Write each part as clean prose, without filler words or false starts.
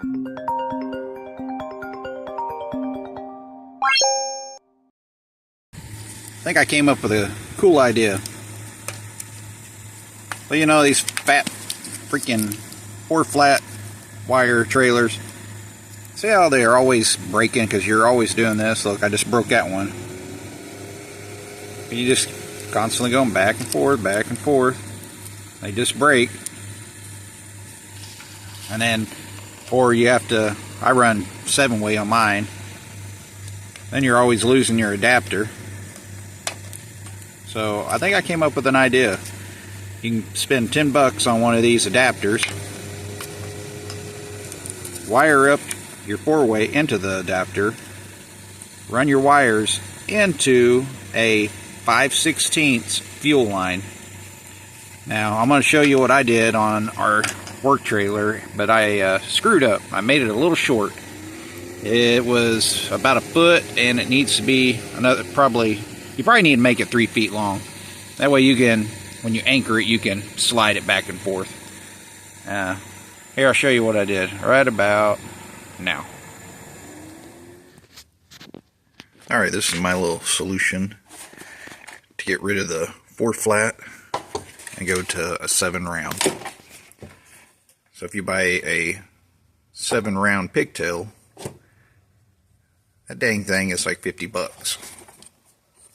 I think I came up with a cool idea. Well, you know, these fat freaking 4-flat wire trailers, see how they're always breaking because you're always doing this. Look, I just broke that one. You just constantly going back and forth, back and forth. They just break. And then, or you have to, I run 7-way on mine. Then you're always losing your adapter. So I think I came up with an idea. You can spend $10 on one of these adapters, wire up your 4-way into the adapter, run your wires into a 5/16 fuel line. Now I'm going to show you what I did on our work trailer, but I screwed up. I made it a little short. It was about a foot, and it needs to be another, you probably need to make it 3 feet long. That way you can, when you anchor it, you can slide it back and forth. Here, I'll show you what I did right about now. Alright, this is my little solution to get rid of the 4-flat and go to a 7-round. So if you buy a 7-round pigtail, that dang thing is like $50.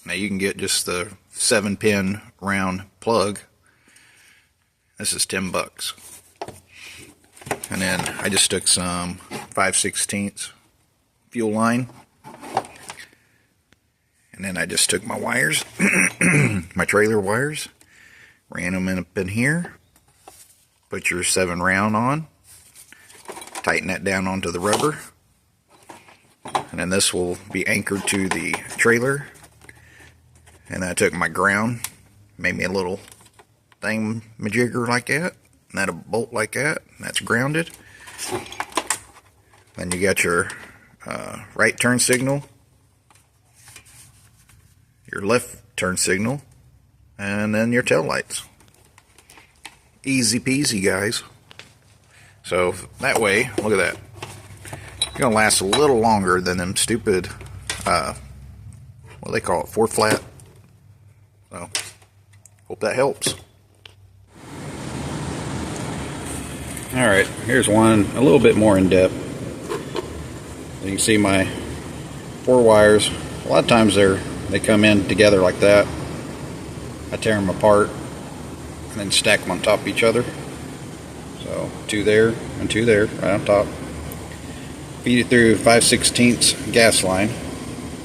Now you can get just the 7-pin round plug. This is $10. And then I just took some 5/16 fuel line, and then I just took my wires, my trailer wires, ran them up in here, put your 7-round on, tighten that down onto the rubber, and then this will be anchored to the trailer. And then I took my ground, made me a little thing-majigger like that, and then a bolt like that, and that's grounded. Then you got your right turn signal, your left turn signal, and then your tail lights. Easy peasy, guys. So that way, look at that. It's gonna last a little longer than them stupid, what do they call it, 4-flat. So, hope that helps. Alright, here's one a little bit more in depth. You can see my 4 wires. A lot of times they come in together like that. I tear them apart and then stack them on top of each other. So 2 there and 2 there, right on top. Feed it through 5/16 gas line.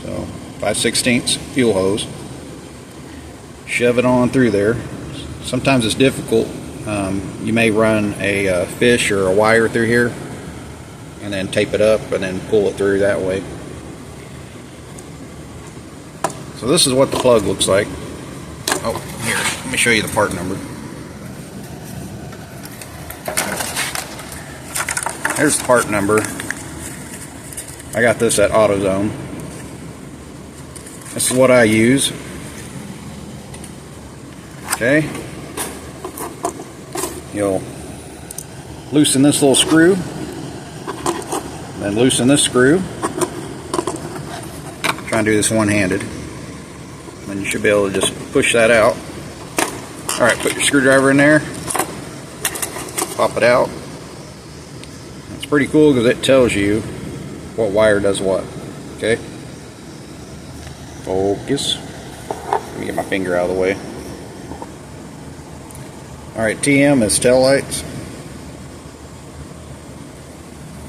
So 5/16 fuel hose. Shove it on through there. Sometimes it's difficult. You may run a fish or a wire through here and then tape it up and then pull it through that way. So this is what the plug looks like. Oh, here, let me show you the part number. Here's the part number. I got this at AutoZone. This is what I use. Okay. You'll loosen this little screw, then loosen this screw. Try and do this one-handed. Then you should be able to just push that out. Alright, put your screwdriver in there. Pop it out. It's pretty cool because it tells you what wire does what. Okay? Focus. Let me get my finger out of the way. Alright, TM is tail lights.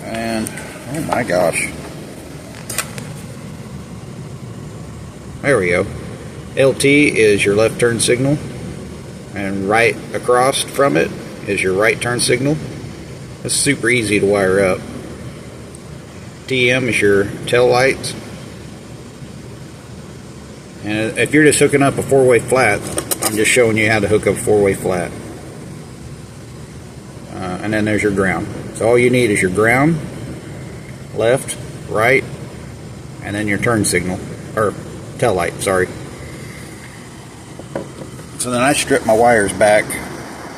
And, oh my gosh. There we go. LT is your left turn signal. And right across from it is your right turn signal. It's super easy to wire up. TM is your tail lights. And if you're just hooking up a 4-way flat, I'm just showing you how to hook up a 4-way flat. And then there's your ground. So all you need is your ground, left, right, and then your turn signal, or tail light, sorry. So then I strip my wires back.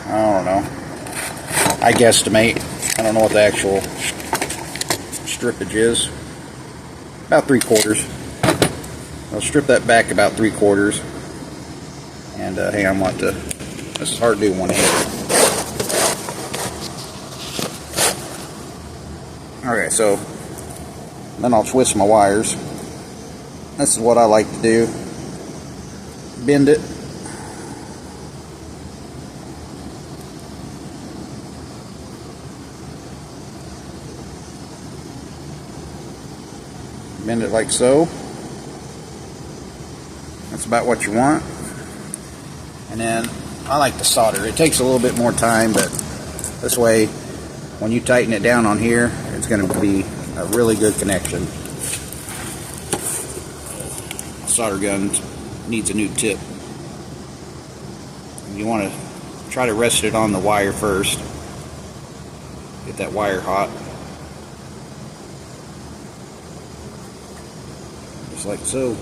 I don't know. I guesstimate. I don't know what the actual strippage is. About 3/4. I'll strip that back about 3/4. And hang on, this is hard to do one hand. Okay, so then I'll twist my wires. This is what I like to do. Bend it. Bend it like so. That's about what you want. And then I like to solder. It takes a little bit more time, but this way, when you tighten it down on here, it's going to be a really good connection. Solder gun needs a new tip. You want to try to rest it on the wire first. Get that wire hot. Just like so.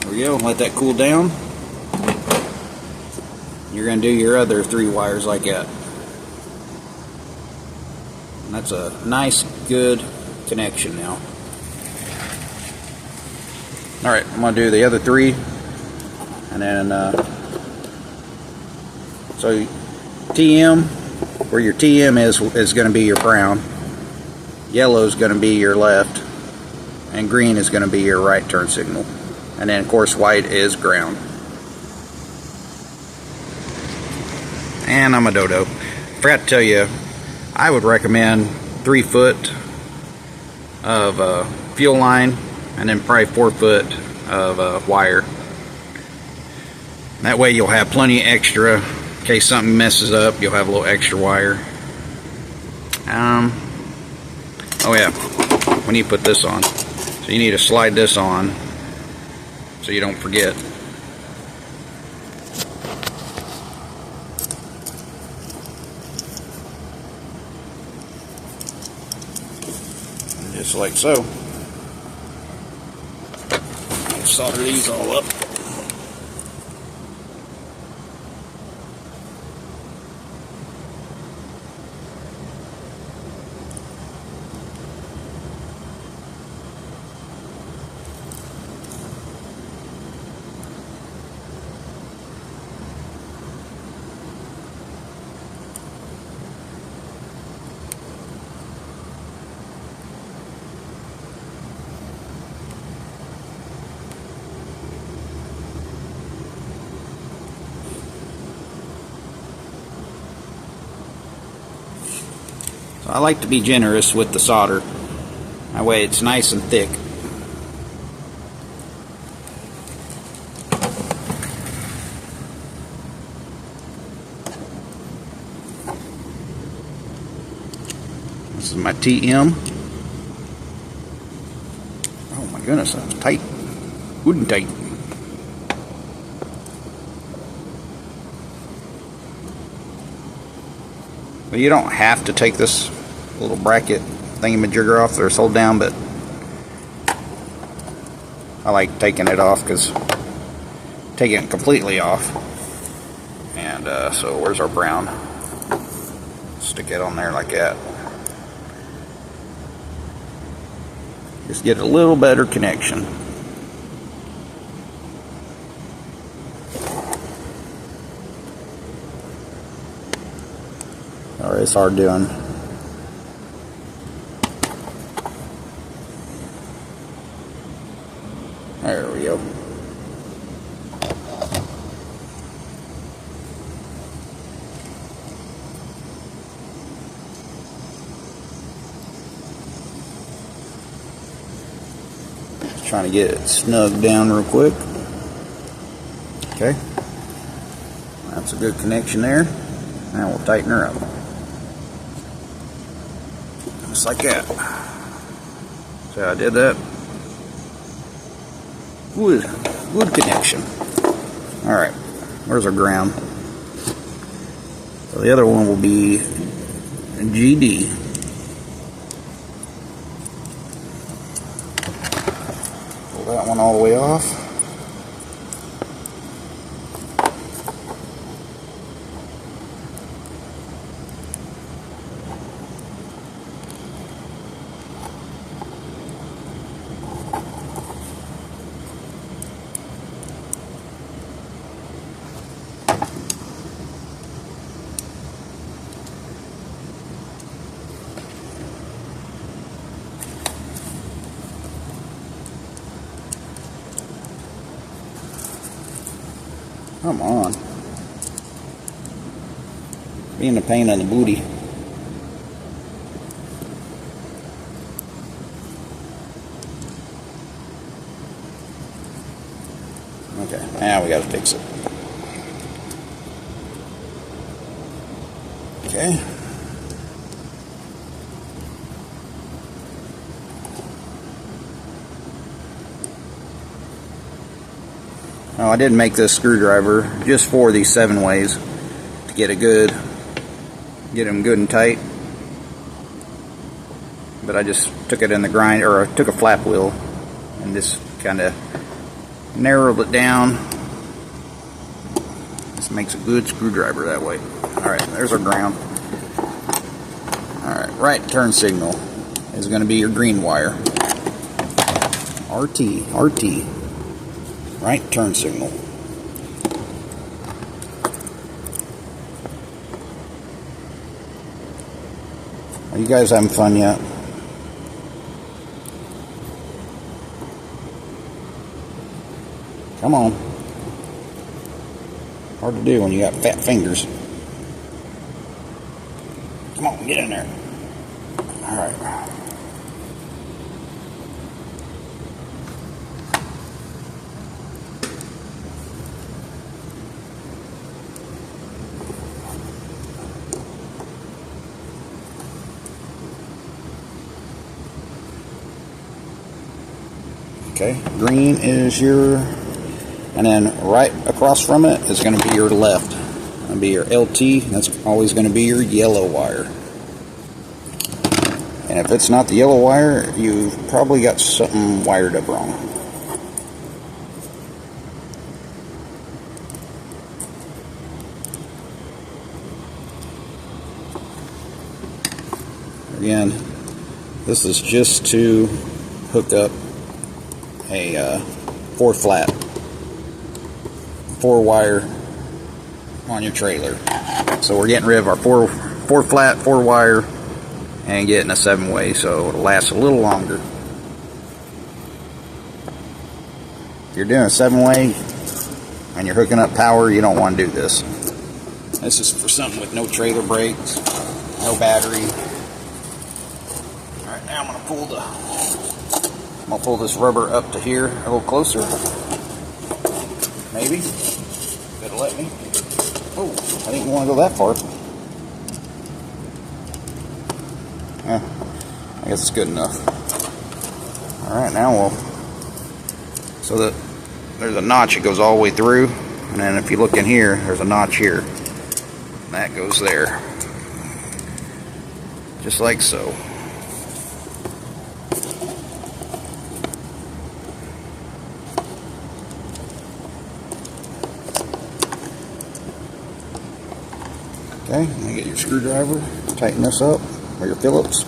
There we go. Let that cool down. You're going to do your other 3 wires like that. And that's a nice, good connection now. Alright, I'm going to do the other 3. And then, so TM, where your TM is going to be your brown. Yellow is going to be your left. And green is going to be your right turn signal. And then, of course, white is ground. And I'm a dodo. Forgot to tell you, I would recommend 3 foot of fuel line, and then probably 4 foot of wire. That way you'll have plenty extra. In case something messes up, you'll have a little extra wire. Oh yeah, when you put this on. So you need to slide this on so you don't forget. Just like so. Solder these all up. So I like to be generous with the solder. That way it's nice and thick. This is my TM. Oh my goodness, that's tight. Good and tight. But you don't have to take this little bracket thingamajigger off there, hold down, but I like taking it off because taking it completely off. And so where's our brown? Stick it on there like that. Just get a little better connection. Alright, it's hard doing. There we go. Just trying to get it snug down real quick. Okay. That's a good connection there. Now we'll tighten her up. Just like that. See how I did that? Good connection. Alright, where's our ground? So the other one will be GD. Pull that one all the way off. Come on. Being a pain in the booty. Okay, now we gotta fix it. Okay. Oh, I did make this screwdriver just for these 7-ways to get them good and tight. But I just took it in the grind, or I took a flap wheel and just kind of narrowed it down. This makes a good screwdriver that way. Alright, there's our ground. Alright, right turn signal is going to be your green wire. RT. Right turn signal. Are you guys having fun yet? Come on. Hard to do when you got fat fingers. Come on, get in there. Alright. Okay, green is your, and then right across from it is going to be your left. It's going to be your LT, that's always going to be your yellow wire. And if it's not the yellow wire, you've probably got something wired up wrong. Again, this is just to hook up a 4-flat 4-wire on your trailer. So we're getting rid of our 4-flat 4-wire and getting a 7-way, so it'll last a little longer. If you're doing a 7-way and you're hooking up power, you don't want to do this. This is for something with no trailer brakes, no battery. Alright, now I'm gonna pull this rubber up to here a little closer. Maybe. It'll let me. Oh, I didn't want to go that far. Yeah, I guess it's good enough. Alright, now so that there's a notch that goes all the way through, and then if you look in here, there's a notch here. And that goes there. Just like so. Okay, now get your screwdriver, tighten this up, or your Phillips.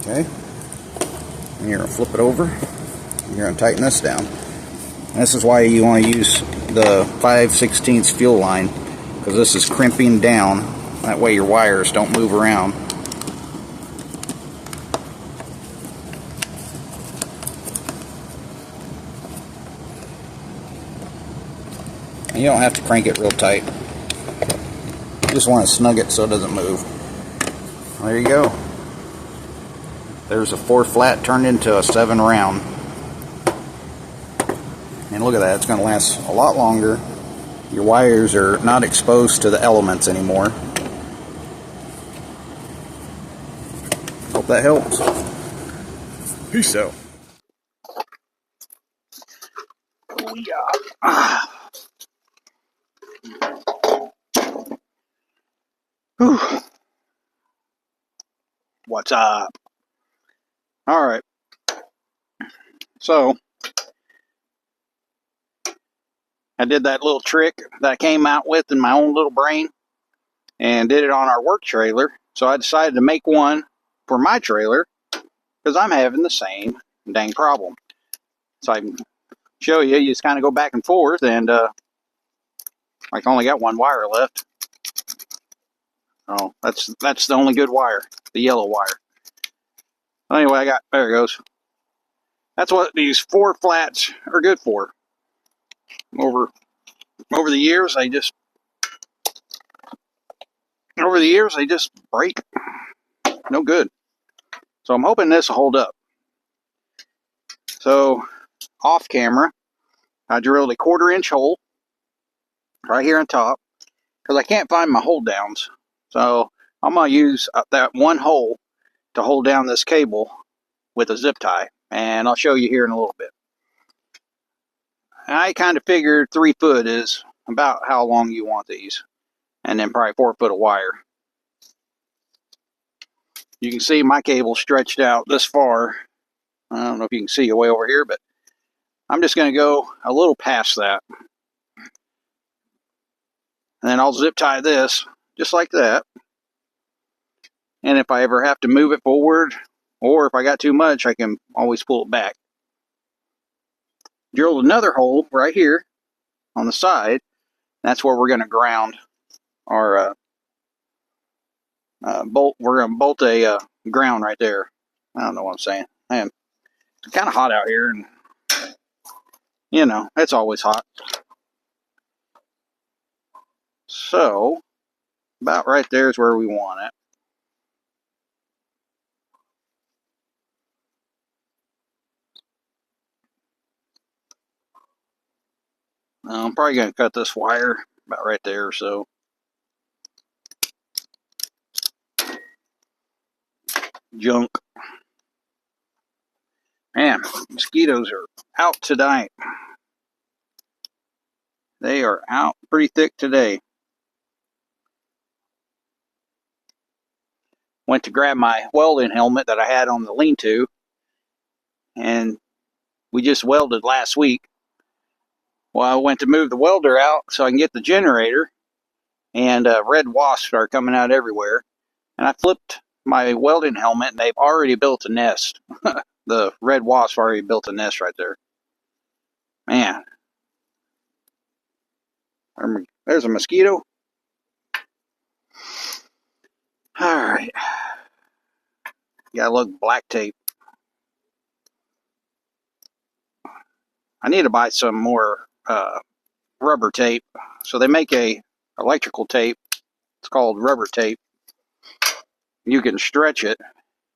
Okay, and you're going to flip it over, and you're going to tighten this down. And this is why you want to use the 5/16 fuel line, because this is crimping down, that way your wires don't move around. And you don't have to crank it real tight. You just want to snug it so it doesn't move. There you go. There's a 4-flat turned into a 7-round. And look at that, it's going to last a lot longer. Your wires are not exposed to the elements anymore. Hope that helps. Peace out. Oh yeah. Whew. What's up? Alright. So, I did that little trick that I came out with in my own little brain and did it on our work trailer. So I decided to make one for my trailer because I'm having the same dang problem. So I can show you, you just kind of go back and forth, and I only got one wire left. Oh, that's the only good wire, the yellow wire. Anyway, there it goes. That's what these 4 flats are good for. Over the years, they just break. No good. So I'm hoping this will hold up. So off camera, I drilled a 1/4-inch hole right here on top because I can't find my hold downs. So I'm going to use that one hole to hold down this cable with a zip tie. And I'll show you here in a little bit. I kind of figured 3 foot is about how long you want these. And then probably 4 foot of wire. You can see my cable stretched out this far. I don't know if you can see it way over here, but I'm just going to go a little past that. And then I'll zip tie this just like that. And if I ever have to move it forward, or if I got too much, I can always pull it back. Drilled another hole right here on the side. That's where we're going to ground our bolt. We're going to bolt a ground right there. I don't know what I'm saying. Man, it's kind of hot out here, and you know, it's always hot. So, about right there is where we want it. I'm probably going to cut this wire about right there, so. Junk. Man, mosquitoes are out tonight. They are out pretty thick today. Went to grab my welding helmet that I had on the lean-to, and we just welded last week. Well, I went to move the welder out so I can get the generator, and red wasps are coming out everywhere. And I flipped my welding helmet, and they've already built a nest. The red wasp already built a nest right there. Man. There's a mosquito. Alright. Gotta look black tape. I need to buy some more rubber tape. So they make a electrical tape. It's called rubber tape. You can stretch it,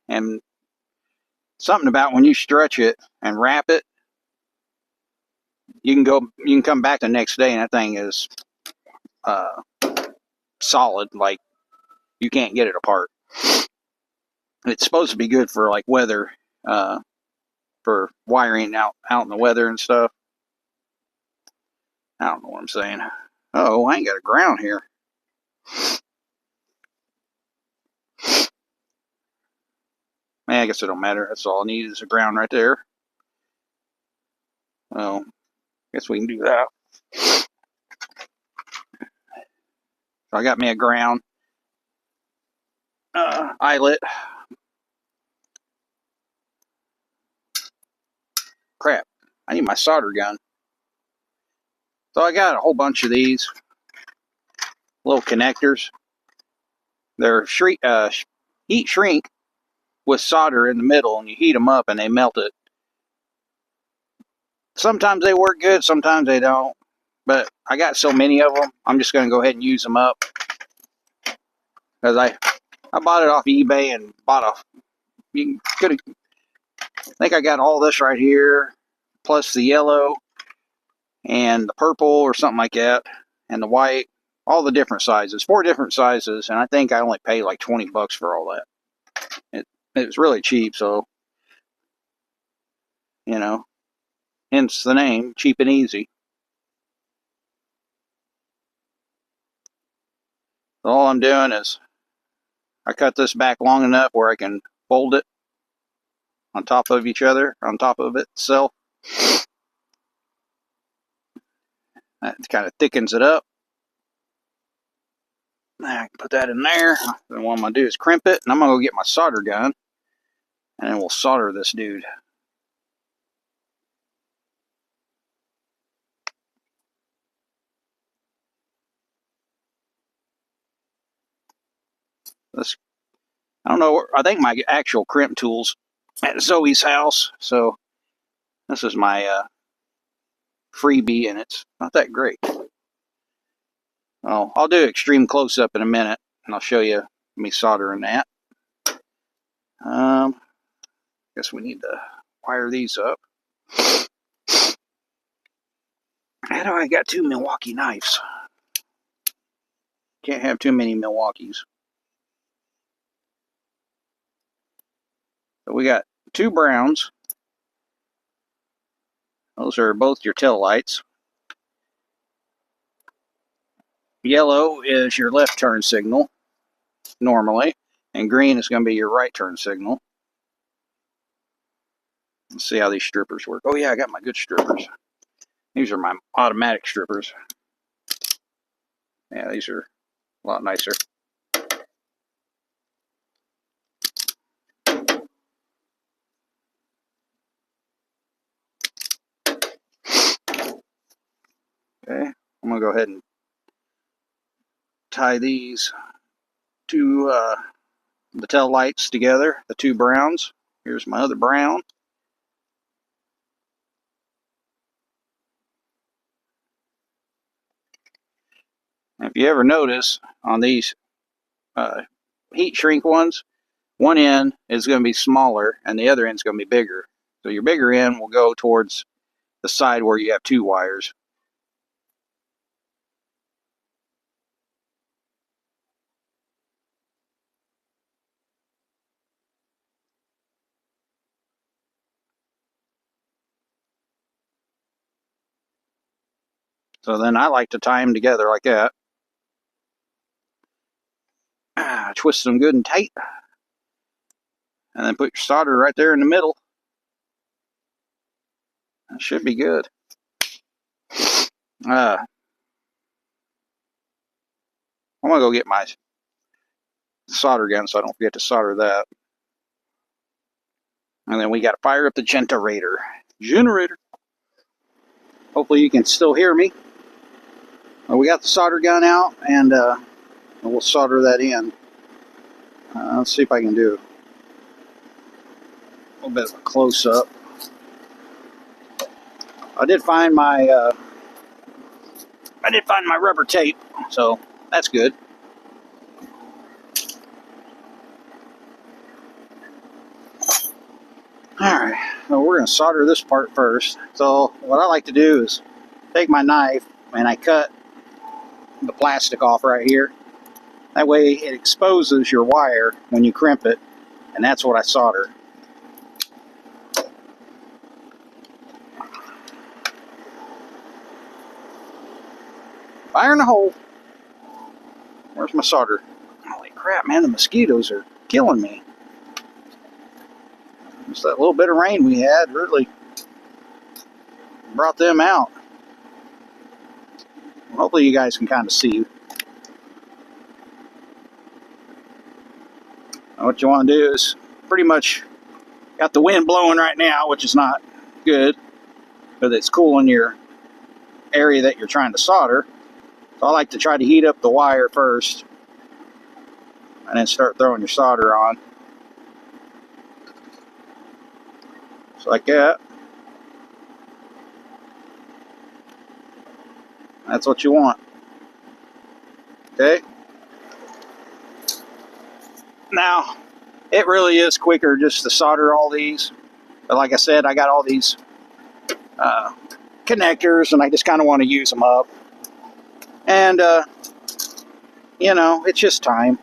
and something about when you stretch it and wrap it, you can come back the next day and that thing is solid, like you can't get it apart. It's supposed to be good for like weather, for wiring out in the weather and stuff. I don't know what I'm saying. Oh, I ain't got a ground here. Man, I guess it don't matter. That's all I need is a ground right there. Well, I guess we can do that. So I got me a ground eyelet. Crap, I need my solder gun. So I got a whole bunch of these little connectors. They're heat shrink with solder in the middle, and you heat them up and they melt it. Sometimes they work good, sometimes they don't. But I got so many of them, I'm just going to go ahead and use them up. Because I bought it off eBay and bought I think I got all this right here, plus the yellow and the purple or something like that, and the white, all the different sizes, 4 different sizes, and I think I only paid like $20 for all that. It was really cheap, so, you know, hence the name, cheap and easy. So all I'm doing is I cut this back long enough where I can fold it on top of each other, on top of itself. That kind of thickens it up. I can put that in there. Then what I'm going to do is crimp it, and I'm going to go get my solder gun, and then we'll solder this dude. I don't know, I think my actual crimp tool's at Zoe's house, so This is my freebie, and it's not that great. Oh, I'll do extreme close-up in a minute, and I'll show you me soldering that. Guess we need to wire these up. How do I got 2 Milwaukee knives? Can't have too many Milwaukees. So we got 2 browns. Those are both your tail lights. Yellow is your left turn signal, normally, and green is going to be your right turn signal. Let's see how these strippers work. Oh yeah, I got my good strippers. These are my automatic strippers. Yeah, these are a lot nicer. Okay, I'm going to go ahead and tie these two the tail lights together, the 2 browns. Here's my other brown. If you ever notice on these heat shrink ones, one end is going to be smaller and the other end is going to be bigger. So your bigger end will go towards the side where you have 2 wires. So then I like to tie them together like that. Twist them good and tight. And then put your solder right there in the middle. That should be good. I'm going to go get my solder gun so I don't forget to solder that. And then we got to fire up the generator. Hopefully you can still hear me. Well, we got the solder gun out, and we'll solder that in. Let's see if I can do a little bit of a close-up. I did find my rubber tape, so that's good. Alright, so we're going to solder this part first. So what I like to do is take my knife and I cut the plastic off right here. That way it exposes your wire when you crimp it, and that's what I solder. Fire in the hole. Where's my solder? Holy crap, man, the mosquitoes are killing me. Just that little bit of rain we had really brought them out. Hopefully you guys can kind of see. What you want to do is pretty much got the wind blowing right now, which is not good, but it's cooling your area that you're trying to solder. So I like to try to heat up the wire first and then start throwing your solder on. Just like that. That's what you want. Okay. Now, it really is quicker just to solder all these. But like I said, I got all these connectors and I just kind of want to use them up. And, you know, it's just time.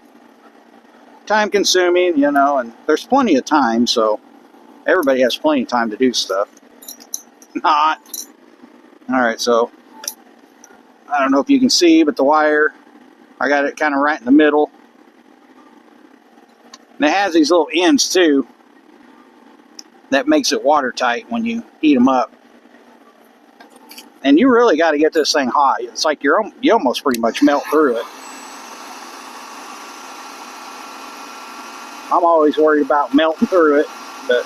Time consuming, you know, and there's plenty of time, so everybody has plenty of time to do stuff. Not. Alright, so I don't know if you can see, but the wire, I got it kind of right in the middle. And it has these little ends too that makes it watertight when you heat them up. And you really got to get this thing hot. It's like you almost pretty much melt through it. I'm always worried about melting through it, but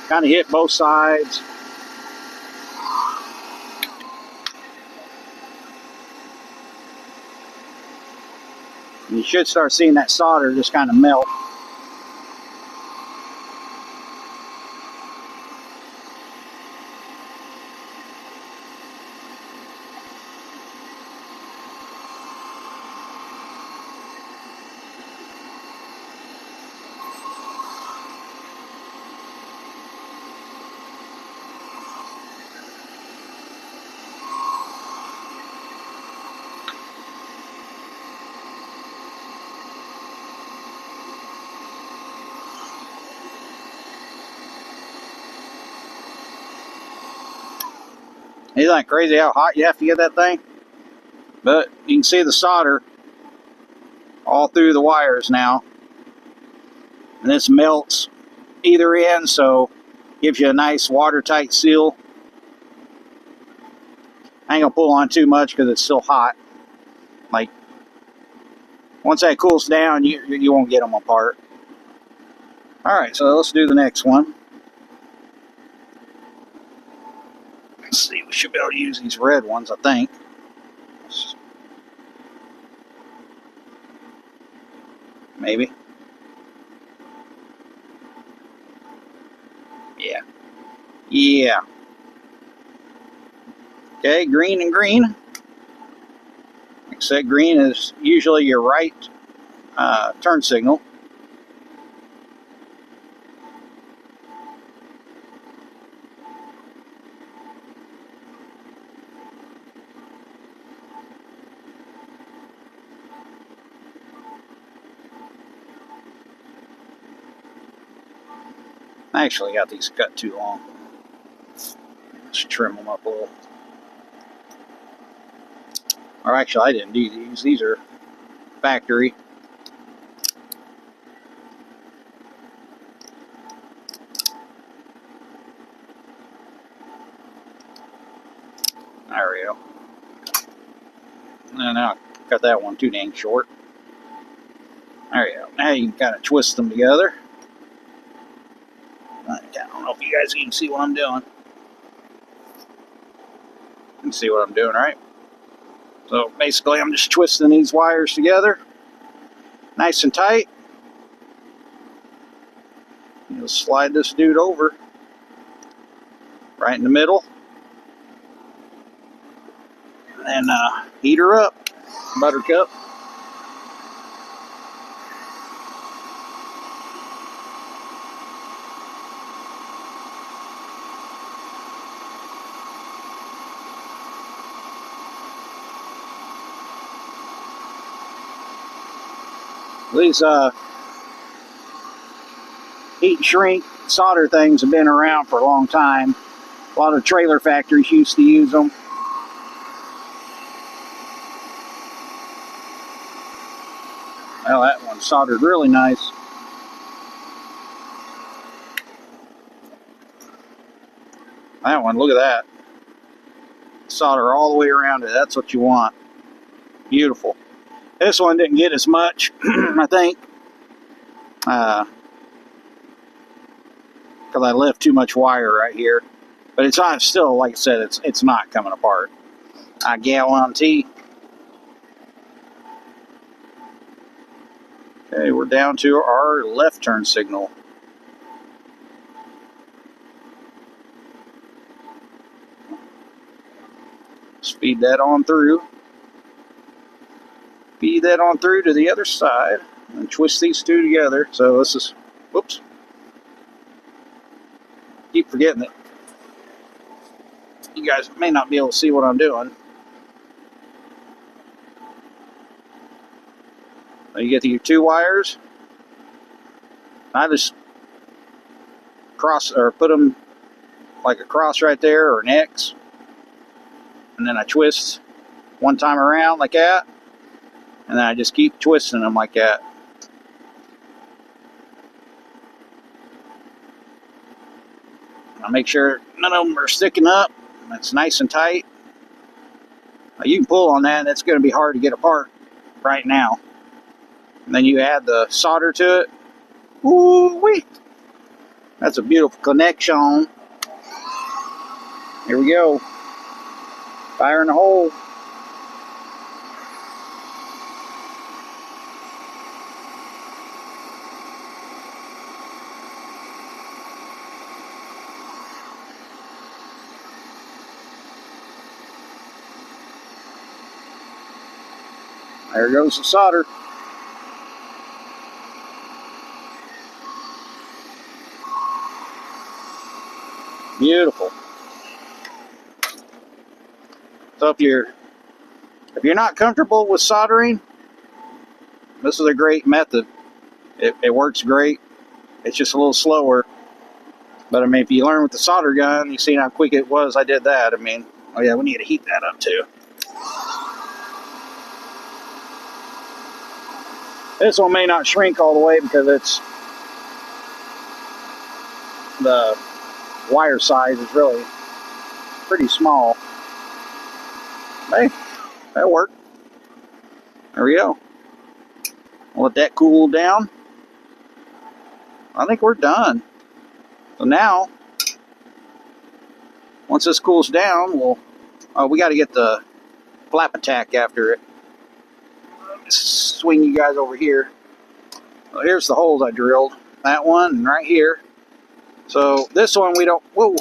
kind of hit both sides. You should start seeing that solder just kind of melt. Isn't that crazy how hot you have to get that thing? But you can see the solder all through the wires now. And this melts either end, so gives you a nice watertight seal. I ain't gonna pull on too much because it's still hot. Like, once that cools down, you won't get them apart. Alright, so let's do the next one. Let's see, we should be able to use these red ones, I think. Maybe. Yeah. Yeah. Okay, green and green. Like I said, green is usually your right turn signal. I actually got these cut too long. Let's trim them up a little. Or actually, I didn't do these. These are factory. There we go. And now I cut that one too dang short. There you go. Now you can kind of twist them together. I don't know if you guys can see what I'm doing. You can see what I'm doing, right? So basically, I'm just twisting these wires together, nice and tight. You'll slide this dude over, right in the middle, and heat her up, buttercup. These heat and shrink solder things have been around for a long time. A lot of trailer factories used to use them. Well, that one soldered really nice. That one, look at that. Solder all the way around it. That's what you want. Beautiful. This one didn't get as much, I think, because I left too much wire right here. But it's not still, like I said, it's not coming apart. I guarantee. Okay, we're down to our left turn signal. Just feed that on through. Feed that on through to the other side and twist these two together. So this is, whoops, keep forgetting it. You guys may not be able to see what I'm doing. So you get your two wires. I just cross or put them like a cross right there or an X, and then I twist one time around like that. And then I just keep twisting them like that. I make sure none of them are sticking up. It's nice and tight. Now you can pull on that and it's going to be hard to get apart right now. And then you add the solder to it. Woo-wee! That's a beautiful connection. Here we go. Fire in the hole. There goes the solder. Beautiful. So if you're not comfortable with soldering, this is a great method. It works great. It's just a little slower. But I mean, if you learn with the solder gun, you see how quick it was. I did that. I mean, Oh yeah, we need to heat that up too. This one may not shrink all the way because it's the wire size is really pretty small. Hey, that'll work. There we go. I'll let that cool down. I think we're done. So now, once this cools down, we got to get the flap attack after it. Swing you guys over here. So here's the holes I drilled. That one and right here. So this one we don't. Whoa,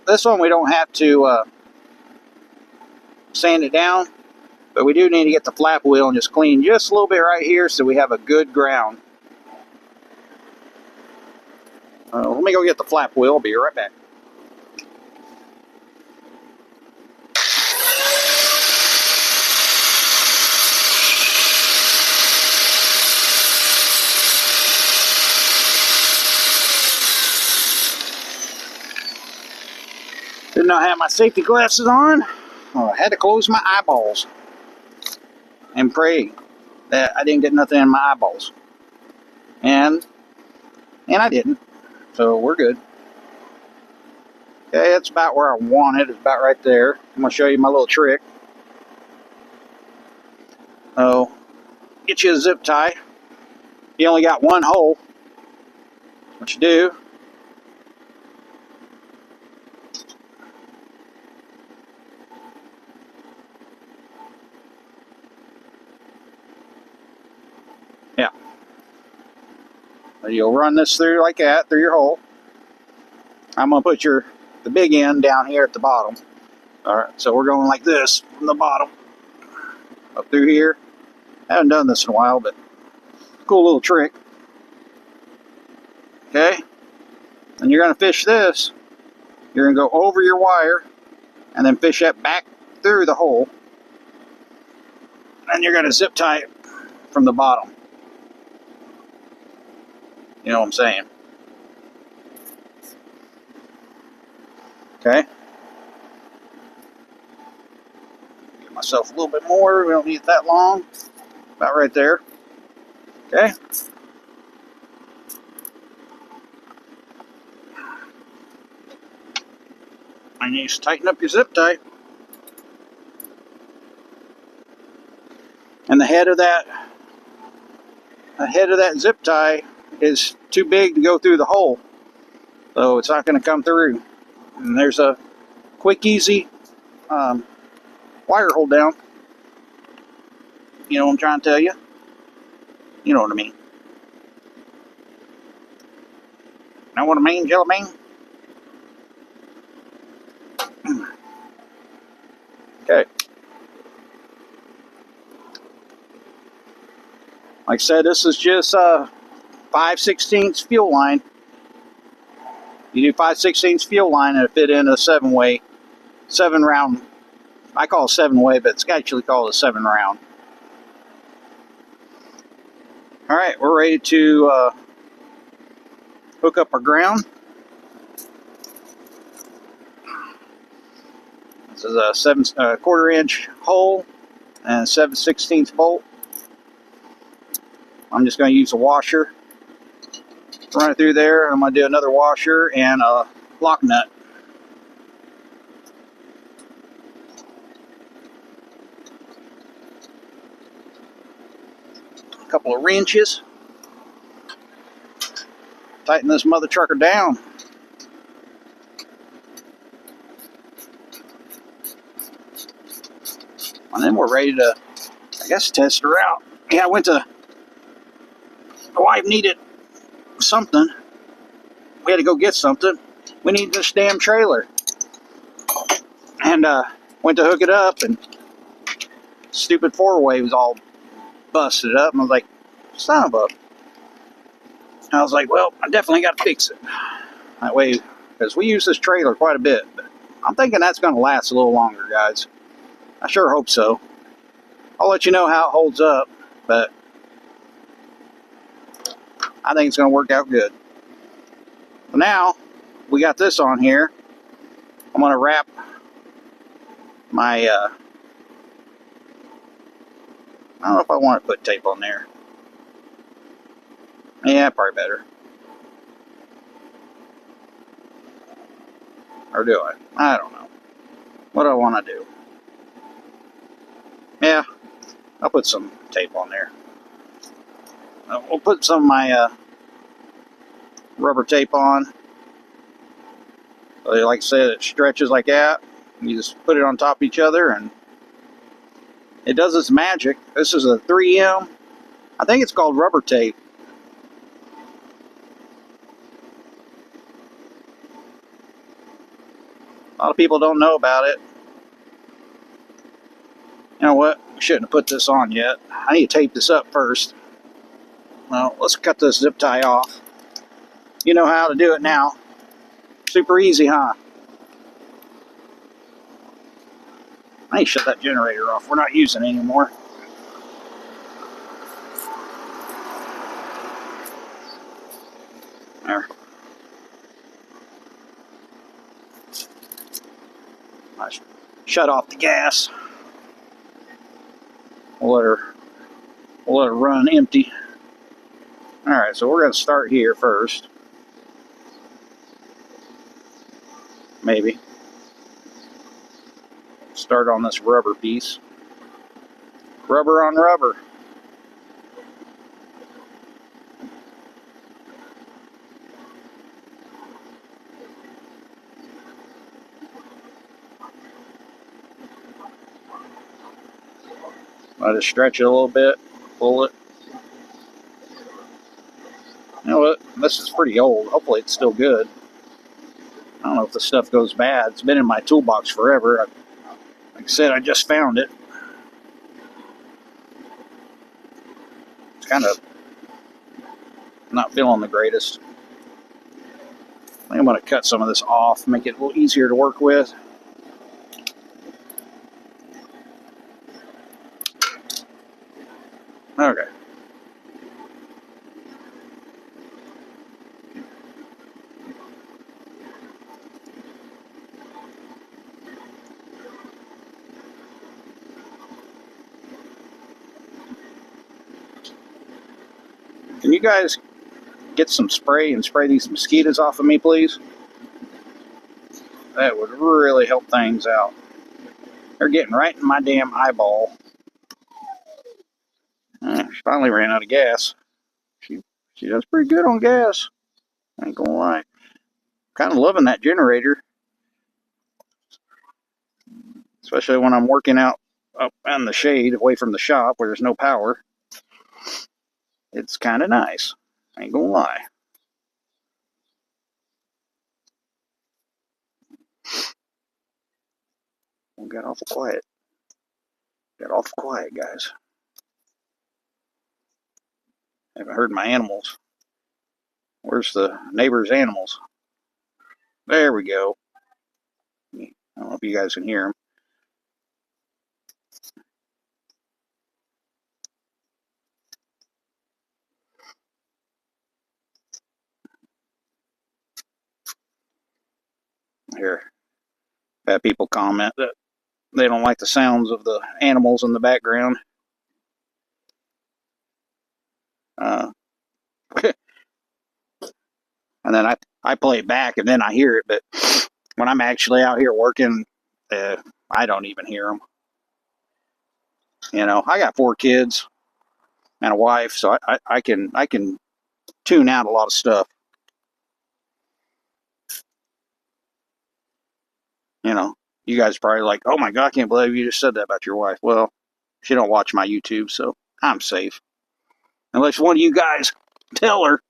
this one we don't have to sand it down, but we do need to get the flap wheel and just clean just a little bit right here so we have a good ground. Let me go get the flap wheel. I'll be right back. Did not have my safety glasses on. I had to close my eyeballs and pray that I didn't get nothing in my eyeballs. And I didn't. So we're good. Okay, that's about where I want it. It's about right there. I'm going to show you my little trick. So, get you a zip tie. You only got one hole. What you do, you'll run this through like that, through your hole. I'm going to put the big end down here at the bottom. Alright, so we're going like this from the bottom up through here. I haven't done this in a while, but cool little trick. Okay, and you're going to fish this. You're going to go over your wire and then fish that back through the hole. And you're going to zip tie it from the bottom. You know what I'm saying? Okay. Give myself a little bit more. We don't need it that long. About right there. Okay. And you just tighten up your zip tie. And the head of that zip tie is too big to go through the hole, so it's not going to come through. And there's a quick, easy wire hold down. You know what I'm trying to tell you? You know what I mean. Know what I mean, Jelly Bean? Okay. Like I said, this is just 5/16 fuel line. You do 5/16 fuel line and it fit in a 7-way, 7-round. I call it 7-way, but it's actually called a 7-round. All right, we're ready to hook up our ground. This is a 1/4-inch hole and 7/16 bolt. I'm just going to use a washer, run it through there. I'm going to do another washer and a lock nut. A couple of wrenches. Tighten this mother trucker down. And then we're ready to, I guess, test her out. Yeah, the wife needed something. We had to go get something. We need this damn trailer. And went to hook it up, and stupid 4-way was all busted up. And I was like, son of a... I was like, well, I definitely got to fix it. That way, because we use this trailer quite a bit. But I'm thinking that's going to last a little longer, guys. I sure hope so. I'll let you know how it holds up, but I think it's going to work out good. So now, we got this on here. I'm going to wrap my, I don't know if I want to put tape on there. Yeah, probably better. Or do I? I don't know. What do I want to do? Yeah, I'll put some tape on there. We'll put some of my rubber tape on. Like I said, it stretches like that. You just put it on top of each other and it does its magic. This is a 3M. I think it's called rubber tape. A lot of people don't know about it. You know what? We shouldn't have put this on yet. I need to tape this up first. Well, let's cut this zip tie off. You know how to do it now. Super easy, huh? I need to shut that generator off. We're not using it anymore. There. I shut off the gas. We'll let her run empty. Alright, so we're going to start here first. Maybe. Start on this rubber piece. Rubber on rubber. Let it stretch it a little bit. Pull it. You know what? This is pretty old. Hopefully it's still good. I don't know if the stuff goes bad. It's been in my toolbox forever. Like I said, I just found it. It's kind of not feeling the greatest. I think I'm going to cut some of this off, make it a little easier to work with. Okay. Can you guys get some spray and spray these mosquitoes off of me, please? That would really help things out. They're getting right in my damn eyeball. She finally ran out of gas. She does pretty good on gas. I ain't gonna lie. Kind of loving that generator. Especially when I'm working out up in the shade away from the shop where there's no power. It's kind of nice. I ain't gonna lie. We got awful quiet. Got awful quiet, guys. Haven't heard my animals. Where's the neighbor's animals? There we go. I don't know if you guys can hear them. Here, I've had people comment that they don't like the sounds of the animals in the background. And then I play it back and then I hear it, but when I'm actually out here working, I don't even hear them. You know, I got 4 kids and a wife, so I can tune out a lot of stuff. You know, you guys probably like, oh my God, I can't believe you just said that about your wife. Well, she don't watch my YouTube, so I'm safe. Unless one of you guys tell her.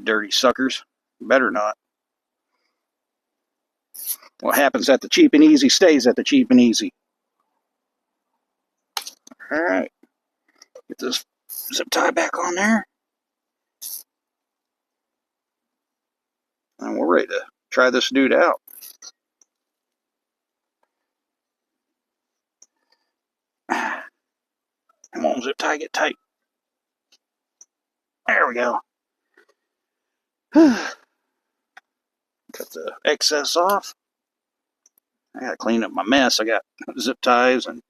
Dirty suckers. Better not. What happens at the cheap and easy stays at the cheap and easy. Alright. Get this zip tie back on there. And we're ready to try this dude out. Come on, zip tie, get tight. There we go. Cut the excess off. I gotta clean up my mess. I got zip ties and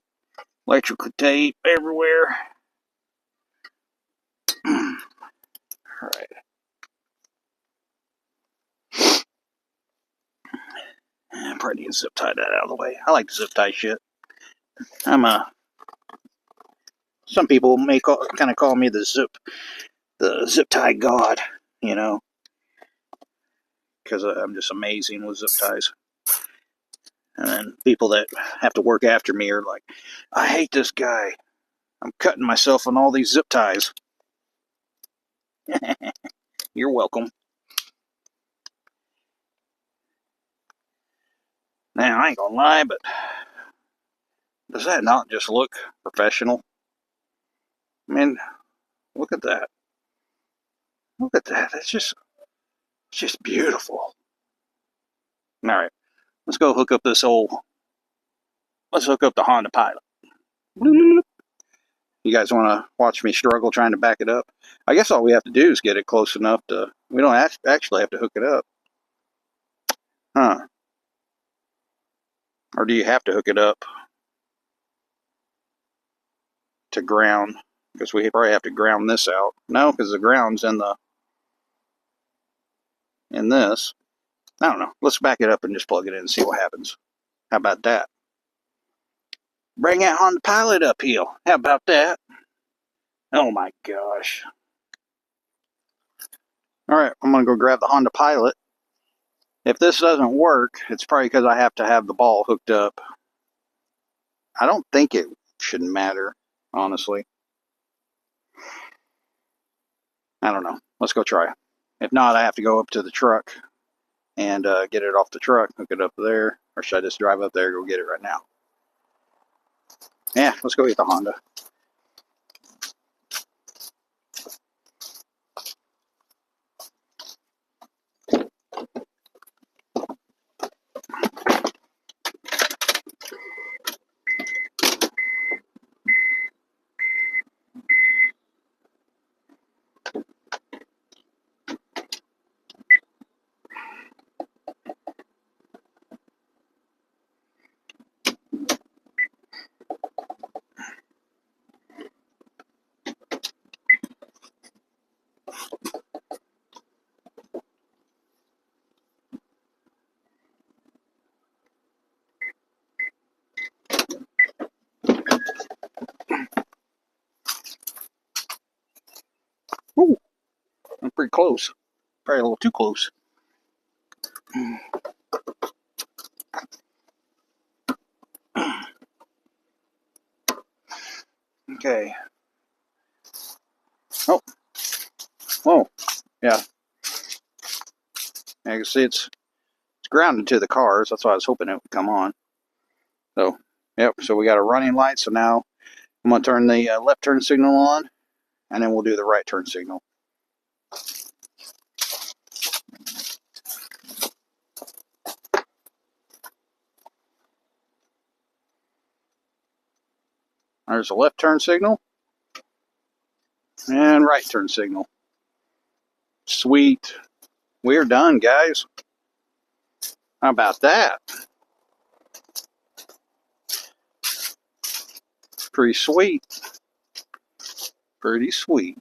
electrical tape everywhere. Alright. I probably need to zip tie that out of the way. I like to zip tie shit. Some people may kind of call me the zip tie god, you know, because I'm just amazing with zip ties. And then people that have to work after me are like, I hate this guy. I'm cutting myself on all these zip ties. You're welcome. Now, I ain't gonna lie, but does that not just look professional? I mean, look at that. Look at that. It's just beautiful. All right, let's go hook up this let's hook up the Honda Pilot. You guys want to watch me struggle trying to back it up? I guess all we have to do is get it close enough to, we don't actually have to hook it up. Huh. Or do you have to hook it up to ground? Because we probably have to ground this out. No, because the ground's in this. I don't know. Let's back it up and just plug it in and see what happens. How about that? Bring that Honda Pilot uphill. How about that? Oh my gosh. Alright, I'm going to go grab the Honda Pilot. If this doesn't work, it's probably because I have to have the ball hooked up. I don't think it should matter, honestly. I don't know. Let's go try. If not, I have to go up to the truck and get it off the truck, hook it up there. Or should I just drive up there and go get it right now? Yeah, let's go get the Honda. Ooh, I'm pretty close. Probably a little too close. Okay. Oh. Whoa. Yeah. I can see it's grounded to the cars. That's why I was hoping it would come on. So, yep. So we got a running light. So now I'm going to turn the left turn signal on, and then we'll do the right turn signal. There's a left turn signal and right turn signal. Sweet. We're done, guys. How about that? Pretty sweet. Pretty sweet.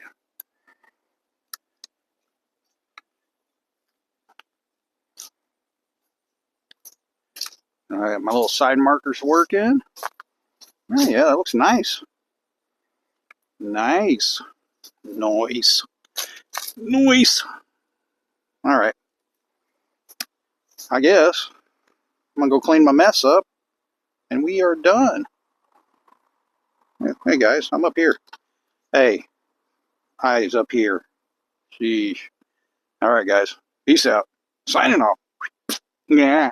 All right, my little side marker's working. Oh, yeah, that looks nice. Nice. Nice. Nice. All right. I guess I'm going to go clean my mess up, and we are done. Hey, guys, I'm up here. Hey, eyes up here. Sheesh. All right, guys. Peace out. Signing off. Yeah.